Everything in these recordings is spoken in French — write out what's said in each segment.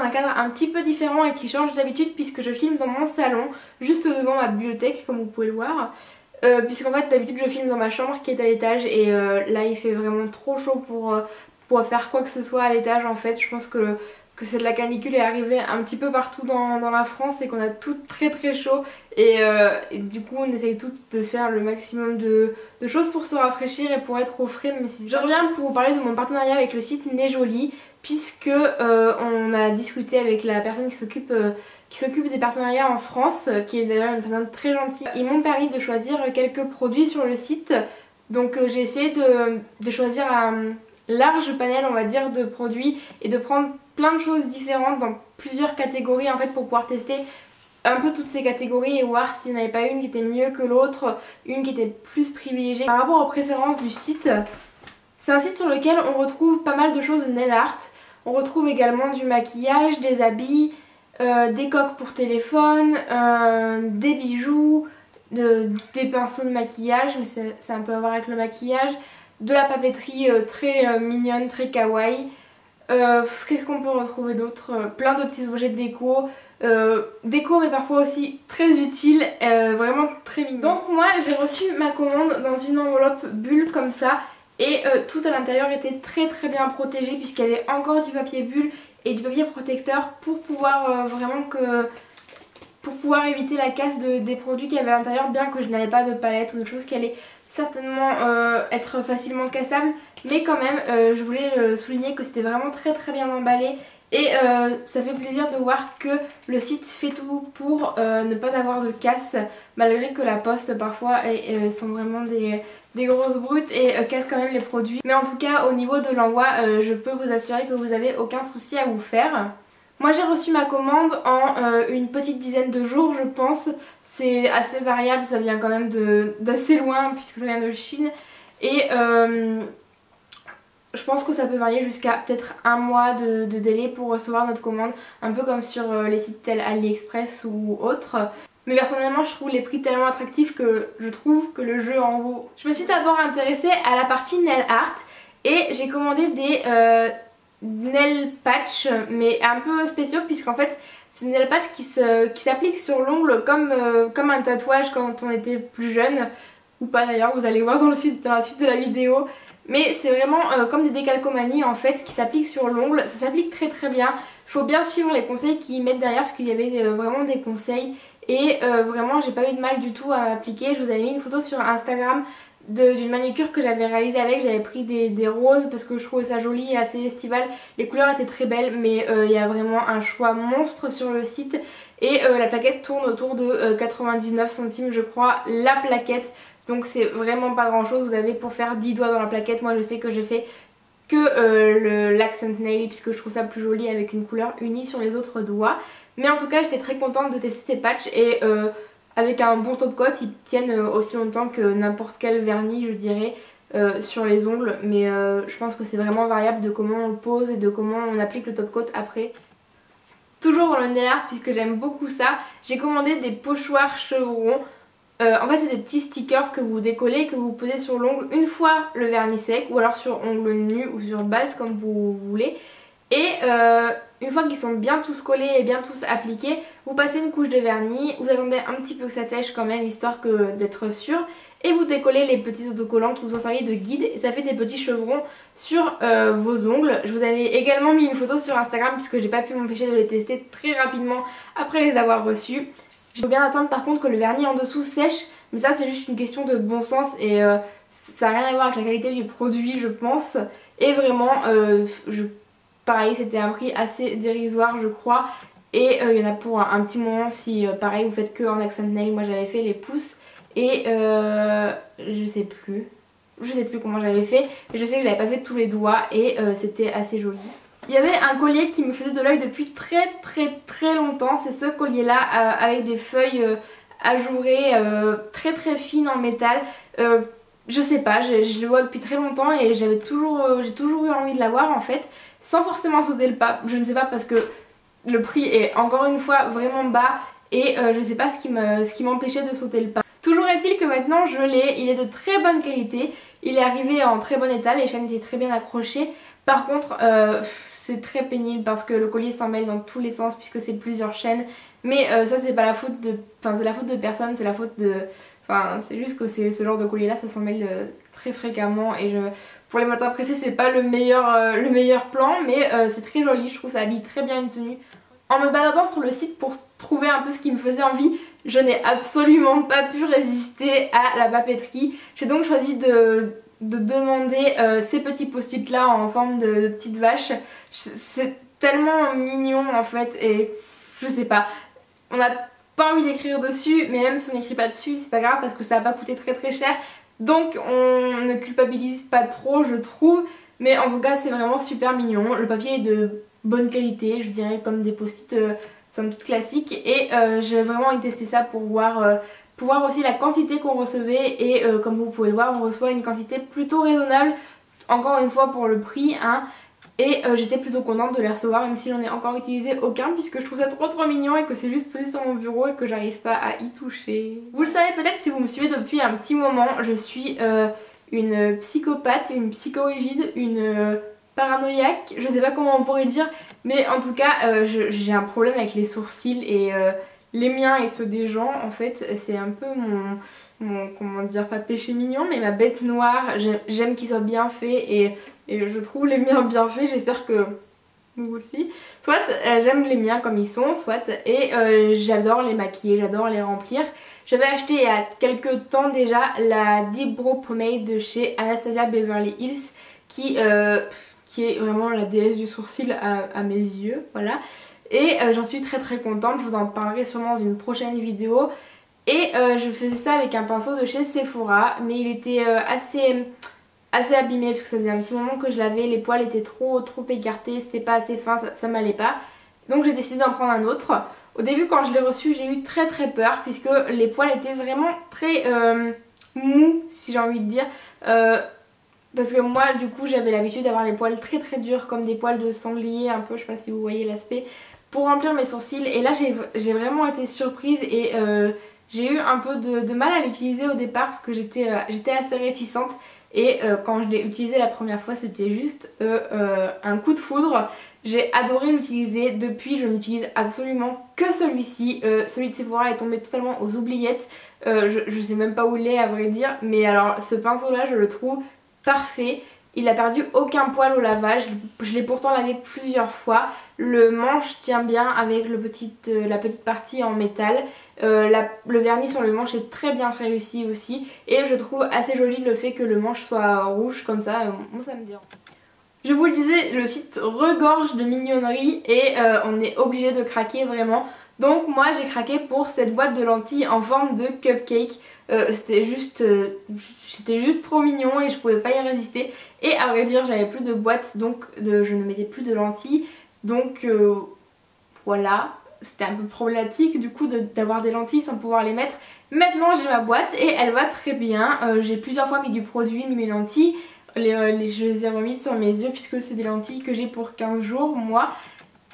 un cadre un petit peu différent et qui change d'habitude puisque je filme dans mon salon, juste devant ma bibliothèque comme vous pouvez le voir. Puisqu'en fait d'habitude je filme dans ma chambre qui est à l'étage et là il fait vraiment trop chaud pour faire quoi que ce soit à l'étage en fait. Je pense que c'est de la canicule est arrivée un petit peu partout dans la France et qu'on a tout très très chaud et du coup on essaye toutes de faire le maximum de choses pour se rafraîchir et pour être au frais. Mais je reviens pour vous parler de mon partenariat avec le site Nejoli puisque on a discuté avec la personne qui s'occupe des partenariats en France, qui est d'ailleurs une personne très gentille. Ils m'ont permis de choisir quelques produits sur le site, donc j'ai essayé de choisir un large panel on va dire de produits et de prendre plein de choses différentes dans plusieurs catégories en fait pour pouvoir tester un peu toutes ces catégories et voir s'il n'y en avait pas une qui était mieux que l'autre, une qui était plus privilégiée. Par rapport aux préférences du site, c'est un site sur lequel on retrouve pas mal de choses de nail art, on retrouve également du maquillage, des habits, des coques pour téléphone, des bijoux, des pinceaux de maquillage, mais c'est un peu à voir avec le maquillage, de la papeterie très mignonne, très kawaii. Qu'est-ce qu'on peut retrouver d'autre? Plein de petits objets de déco, mais parfois aussi très utiles, vraiment très mignons. Donc moi j'ai reçu ma commande dans une enveloppe bulle comme ça et tout à l'intérieur était très très bien protégé puisqu'il y avait encore du papier bulle et du papier protecteur pour pouvoir pour pouvoir éviter la casse des produits qu'il y avait à l'intérieur, bien que je n'avais pas de palette ou de choses qui allaient certainement être facilement cassables, mais quand même je voulais souligner que c'était vraiment très très bien emballé et ça fait plaisir de voir que le site fait tout pour ne pas avoir de casse, malgré que la poste parfois sont vraiment des grosses brutes et casse quand même les produits. Mais en tout cas au niveau de l'envoi je peux vous assurer que vous n'avez aucun souci à vous faire. Moi j'ai reçu ma commande en une petite dizaine de jours je pense. C'est assez variable, ça vient quand même d'assez loin puisque ça vient de Chine. Et je pense que ça peut varier jusqu'à peut-être un mois de délai pour recevoir notre commande. Un peu comme sur les sites tels AliExpress ou autres. Mais personnellement je trouve les prix tellement attractifs que je trouve que le jeu en vaut. Je me suis d'abord intéressée à la partie nail art et j'ai commandé des nail patch mais un peu spéciaux puisqu'en fait c'est une nail patch qui s'applique sur l'ongle comme un tatouage quand on était plus jeune, ou pas d'ailleurs, vous allez voir dans la suite de la vidéo. Mais c'est vraiment comme des décalcomanies en fait qui s'appliquent sur l'ongle, ça s'applique très très bien. Il faut bien suivre les conseils qu'ils mettent derrière parce qu'il y avait vraiment des conseils et vraiment j'ai pas eu de mal du tout à m'appliquer. Je vous avais mis une photo sur Instagram d'une manucure que j'avais réalisée avec, j'avais pris des roses parce que je trouvais ça joli et assez estival, les couleurs étaient très belles mais il y a vraiment un choix monstre sur le site et la plaquette tourne autour de 99 centimes je crois la plaquette, donc c'est vraiment pas grand chose, vous avez pour faire 10 doigts dans la plaquette. Moi je sais que j'ai fait que l'accent nail puisque je trouve ça plus joli avec une couleur unie sur les autres doigts, mais en tout cas j'étais très contente de tester ces patchs et avec un bon top coat ils tiennent aussi longtemps que n'importe quel vernis je dirais sur les ongles, mais je pense que c'est vraiment variable de comment on le pose et de comment on applique le top coat après. Toujours dans le nail art puisque j'aime beaucoup ça, j'ai commandé des pochoirs chevrons. En fait c'est des petits stickers que vous décollez, que vous posez sur l'ongle une fois le vernis sec ou alors sur ongle nu ou sur base comme vous voulez. Et une fois qu'ils sont bien tous collés et bien tous appliqués, vous passez une couche de vernis, vous attendez un petit peu que ça sèche quand même histoire que d'être sûr, et vous décollez les petits autocollants qui vous ont servi de guide et ça fait des petits chevrons sur vos ongles. Je vous avais également mis une photo sur Instagram puisque j'ai pas pu m'empêcher de les tester très rapidement après les avoir reçus. Il faut bien attendre par contre que le vernis en dessous sèche, mais ça c'est juste une question de bon sens et ça n'a rien à voir avec la qualité du produit je pense. Et vraiment pareil c'était un prix assez dérisoire je crois et il y en a pour un petit moment si pareil vous faites que en accent nail. Moi j'avais fait les pouces et je sais plus comment j'avais fait, mais je sais que je l'avais pas fait tous les doigts et c'était assez joli. Il y avait un collier qui me faisait de l'œil depuis très longtemps, c'est ce collier là avec des feuilles ajourées très fines en métal. Je sais pas, je le vois depuis très longtemps et j'ai toujours eu envie de l'avoir en fait, sans forcément sauter le pas. Je ne sais pas parce que le prix est encore une fois vraiment bas et je sais pas ce qui m'empêchait de sauter le pas. Toujours est-il que maintenant je l'ai, il est de très bonne qualité, il est arrivé en très bon état, les chaînes étaient très bien accrochées. Par contre c'est très pénible parce que le collier s'en mêle dans tous les sens puisque c'est plusieurs chaînes. Mais ça c'est pas la faute de... Enfin c'est la faute de personne, c'est la faute de... Enfin c'est juste que ce genre de collier là ça s'en mêle très fréquemment et pour les matins pressés c'est pas le meilleur plan, mais c'est très joli, je trouve ça habille très bien une tenue. En me baladant sur le site pour trouver un peu ce qui me faisait envie, je n'ai absolument pas pu résister à la papeterie. J'ai donc choisi de demander ces petits post-it là en forme de petites vaches. C'est tellement mignon en fait et je sais pas, on n'a pas envie d'écrire dessus, mais même si on n'écrit pas dessus c'est pas grave parce que ça va pas coûter très cher, donc on ne culpabilise pas trop je trouve, mais en tout cas c'est vraiment super mignon. Le papier est de bonne qualité, je dirais, comme des post-it somme toute classiques, et j'ai vraiment envie de tester ça pour voir aussi la quantité qu'on recevait, et comme vous pouvez le voir on reçoit une quantité plutôt raisonnable, encore une fois pour le prix hein. Et j'étais plutôt contente de les recevoir même si j'en ai encore utilisé aucun puisque je trouve ça trop mignon et que c'est juste posé sur mon bureau et que j'arrive pas à y toucher. Vous le savez peut-être si vous me suivez depuis un petit moment, je suis une psychopathe, une psychorigide, une paranoïaque, je sais pas comment on pourrait dire, mais en tout cas j'ai un problème avec les sourcils et les miens et ceux des gens en fait, c'est un peu mon comment dire, pas péché mignon mais ma bête noire. J'aime qu'ils soient bien faits et je trouve les miens bien faits, j'espère que vous aussi. Soit j'aime les miens comme ils sont, soit, et j'adore les maquiller, j'adore les remplir. J'avais acheté il y a quelques temps déjà la Deep Brow Pomade de chez Anastasia Beverly Hills qui est vraiment la déesse du sourcil à mes yeux, voilà. Et j'en suis très contente, je vous en parlerai sûrement dans une prochaine vidéo. Et je faisais ça avec un pinceau de chez Sephora, mais il était assez abîmé parce que ça faisait un petit moment que je l'avais, les poils étaient trop écartés, c'était pas assez fin, ça m'allait pas. Donc j'ai décidé d'en prendre un autre. Au début quand je l'ai reçu j'ai eu très peur puisque les poils étaient vraiment très mous si j'ai envie de dire. Parce que moi du coup j'avais l'habitude d'avoir des poils très durs comme des poils de sanglier un peu, je sais pas si vous voyez l'aspect, pour remplir mes sourcils. Et là j'ai vraiment été surprise et j'ai eu un peu de mal à l'utiliser au départ parce que j'étais assez réticente. Et quand je l'ai utilisé la première fois c'était juste un coup de foudre. J'ai adoré l'utiliser, depuis je n'utilise absolument que celui-ci. Celui de Sephora est tombé totalement aux oubliettes, je sais même pas où il est à vrai dire. Mais alors ce pinceau là je le trouve parfait. Il a perdu aucun poil au lavage, je l'ai pourtant lavé plusieurs fois. Le manche tient bien avec la petite partie en métal. Le vernis sur le manche est très bien réussi aussi. Et je trouve assez joli le fait que le manche soit rouge comme ça, moi ça me dérange. Je vous le disais, le site regorge de mignonneries et on est obligé de craquer vraiment. Donc moi j'ai craqué pour cette boîte de lentilles en forme de cupcake. C'était juste trop mignon et je pouvais pas y résister. Et à vrai dire j'avais plus de boîte, donc je ne mettais plus de lentilles. Donc voilà, c'était un peu problématique du coup d'avoir des lentilles sans pouvoir les mettre. Maintenant j'ai ma boîte et elle va très bien. J'ai plusieurs fois mis du produit, mis mes lentilles. Je les ai remises sur mes yeux puisque c'est des lentilles que j'ai pour 15 jours moi.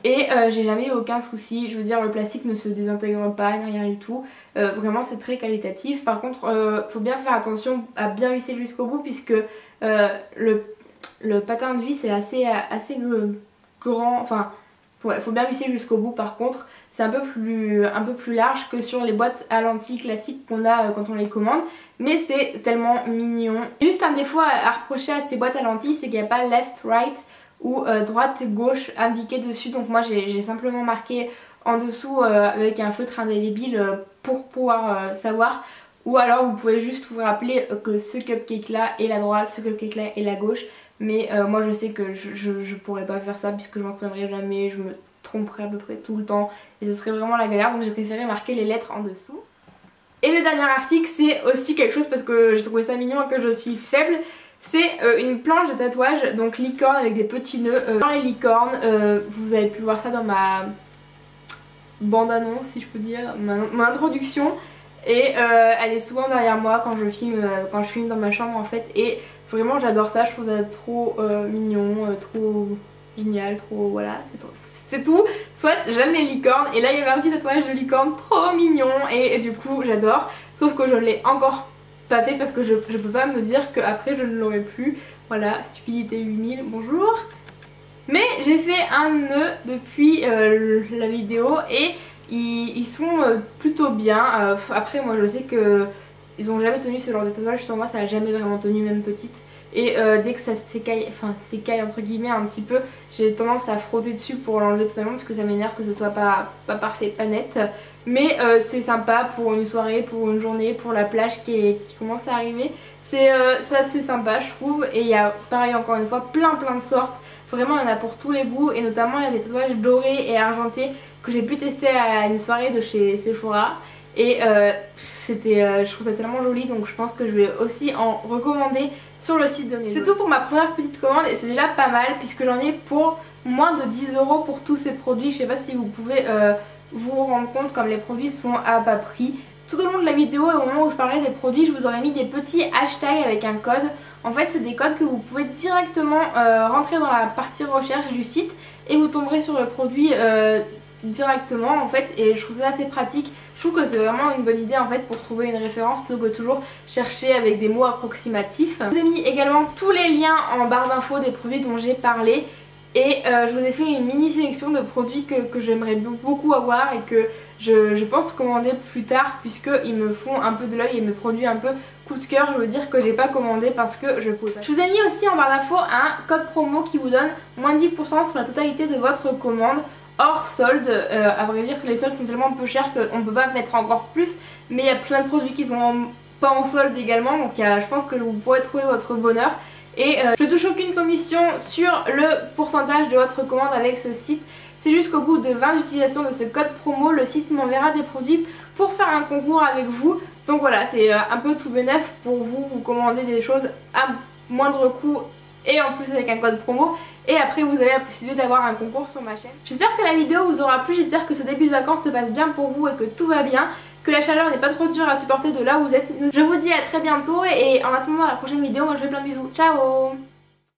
Et j'ai jamais eu aucun souci, je veux dire le plastique ne se désintègre pas, rien du tout, vraiment c'est très qualitatif. Par contre faut bien faire attention à bien visser jusqu'au bout puisque le patin de vis est assez grand, enfin ouais, faut bien visser jusqu'au bout. Par contre c'est un peu plus large que sur les boîtes à lentilles classiques qu'on a quand on les commande, mais c'est tellement mignon. Juste un défaut à reprocher à ces boîtes à lentilles, c'est qu'il n'y a pas left, right ou droite gauche indiqué dessus, donc moi j'ai simplement marqué en dessous avec un feutre indélébile pour pouvoir savoir, ou alors vous pouvez juste vous rappeler que ce cupcake là est la droite, ce cupcake là est la gauche, mais moi je sais que je pourrais pas faire ça puisque je m'en souviendrai jamais, je me tromperais à peu près tout le temps et ce serait vraiment la galère, donc j'ai préféré marquer les lettres en dessous. Et le dernier article c'est aussi quelque chose parce que j'ai trouvé ça mignon et que je suis faible. C'est une planche de tatouage, donc licorne avec des petits nœuds. Dans les licornes, vous avez pu voir ça dans ma bande-annonce si je peux dire, mon introduction. Et elle est souvent derrière moi quand je filme dans ma chambre en fait. Et vraiment j'adore ça, je trouve ça trop mignon, trop génial, trop voilà, c'est tout. Soit j'aime les licornes et là il y avait un petit tatouage de licorne trop mignon et du coup j'adore. Sauf que je l'ai encore pas fait parce que je peux pas me dire qu'après je ne l'aurai plus. Voilà, stupidité 8000, bonjour. Mais j'ai fait un nœud depuis la vidéo et ils sont plutôt bien. Après moi je sais que ils ont jamais tenu ce genre de tatouage sur moi, ça a jamais vraiment tenu même petite. Et dès que ça s'écaille, enfin s'écaille entre guillemets un petit peu, j'ai tendance à frotter dessus pour l'enlever totalement parce que ça m'énerve que ce soit pas parfait, pas net. Mais c'est sympa pour une soirée, pour une journée, pour la plage qui commence à arriver. C'est assez sympa je trouve. Et il y a pareil encore une fois plein de sortes. Vraiment il y en a pour tous les goûts et notamment il y a des tatouages dorés et argentés que j'ai pu tester à une soirée de chez Sephora. Et je trouve ça tellement joli, donc je pense que je vais aussi en recommander sur le site de Nello. C'est tout pour ma première petite commande et c'est déjà pas mal puisque j'en ai pour moins de 10 € pour tous ces produits. Je sais pas si vous pouvez vous rendre compte comme les produits sont à bas prix. Tout au long de la vidéo et au moment où je parlais des produits, je vous aurais mis des petits hashtags avec un code. En fait c'est des codes que vous pouvez directement rentrer dans la partie recherche du site et vous tomberez sur le produit directement en fait, et je trouve ça assez pratique. Je trouve que c'est vraiment une bonne idée en fait pour trouver une référence plutôt que toujours chercher avec des mots approximatifs. Je vous ai mis également tous les liens en barre d'infos des produits dont j'ai parlé et je vous ai fait une mini sélection de produits que j'aimerais beaucoup avoir et que je pense commander plus tard puisqu'ils me font un peu de l'œil et mes produits un peu coup de cœur, je veux dire que j'ai pas commandé parce que je pouvais pas. Je vous ai mis aussi en barre d'infos un code promo qui vous donne moins 10% sur la totalité de votre commande hors solde. À vrai dire les soldes sont tellement peu chers qu'on peut pas mettre encore plus, mais il y a plein de produits qui sont pas en solde également, donc je pense que vous pourrez trouver votre bonheur. Et je touche aucune commission sur le pourcentage de votre commande avec ce site. C'est juste qu'au bout de 20 utilisations de ce code promo, le site m'enverra des produits pour faire un concours avec vous. Donc voilà, c'est un peu tout bénef pour vous, vous commandez des choses à moindre coût et en plus avec un code promo, et après vous avez la possibilité d'avoir un concours sur ma chaîne. J'espère que la vidéo vous aura plu, j'espère que ce début de vacances se passe bien pour vous et que tout va bien, que la chaleur n'est pas trop dure à supporter de là où vous êtes. Je vous dis à très bientôt et en attendant la prochaine vidéo, moi je vous fais plein de bisous, ciao.